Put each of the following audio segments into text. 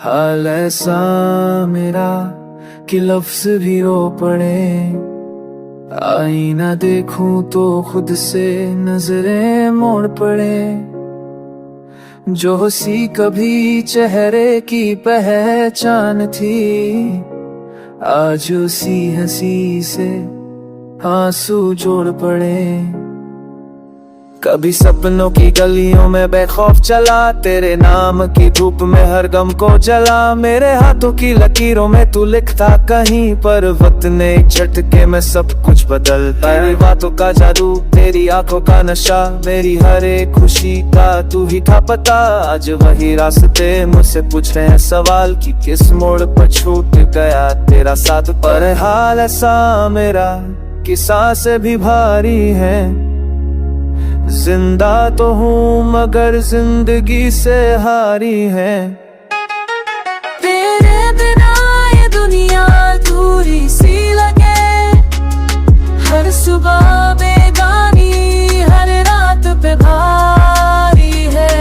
हाल ऐसा मेरा कि लफ्ज भी रो पड़े, आईना देखूं तो खुद से नजरें मोड़ पड़े। जो हंसी कभी चेहरे की पहचान थी, आज उसी हंसी से आंसू जोड़ पड़े। कभी सपनों की गलियों में बेखौफ चला, तेरे नाम की धूप में हर गम को जला। मेरे हाथों की लकीरों में तू लिखता कहीं पर, वक्त ने एक झटके में सब कुछ बदलता। तेरी बातों का जादू, तेरी आंखों का नशा, मेरी हर एक खुशी का तू ही था पता। आज वही रास्ते मुझसे पूछ रहे हैं सवाल कि किस मोड़ पर छूट गया तेरा साथ। पर हाल ऐसा मेरा कि सांसें भी भारी है, जिंदा तो हूँ मगर जिंदगी से हारी है। तेरे बिना ये दुनिया अधूरी सी लगे, हर सुबह बेगानी, हर रात पे भारी है।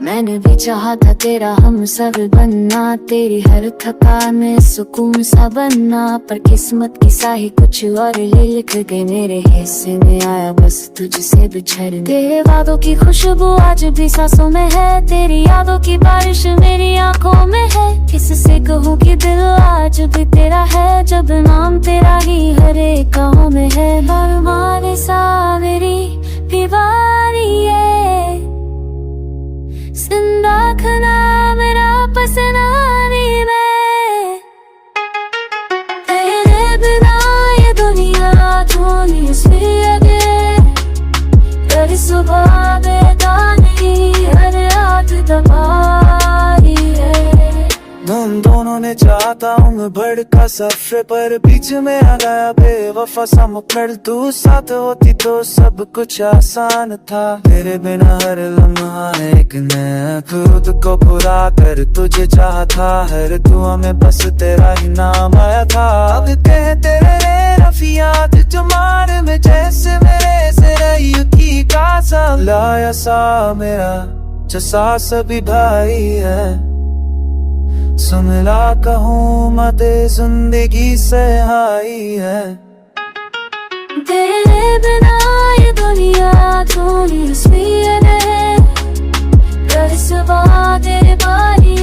मैंने भी चाहा था तेरा हम सब बनना, तेरी हर थकान में सुकून सा बनना। पर किस्मत की स्याही कुछ और लिख गई, मेरे हिस्से में आया बस तुझसे बिछड़। तेरे वादों की खुशबू आज भी सांसों में है, तेरी यादों की बारिश मेरी आंखों में है। किससे कहूँ कि दिल आज भी तेरा है, जब नाम तेरा ही हर एक गाँव में है। मारे सा मेरी दीवारी है, जिंदा खना मेरा पसनानी में। तेरे बिना ये दुनिया थोड़ी सी लगे, हर सुबह बेगानी, हर रात दबारी है। हम दोनों ने चाहता हूँ भड़ का सफर, पर बीच में आ गया बेवफा सा मुखर। तू साथ होती तो सब कुछ आसान था, तेरे बिना हर लम्हा एक नया। खुद को पूरा कर तुझे चाहता, हर दुआ में बस तेरा ही नाम आया था। अब कह तेरे रफियात जमार में जैसे मेरे से रही की का सा लाया सा मेरा जैसा सभी भाई है। सुनला कहूँ मत जिंदगी से हाई है। तेरे बिना ये दुनिया थोड़ी सी है, हर सुबह तेरे बारी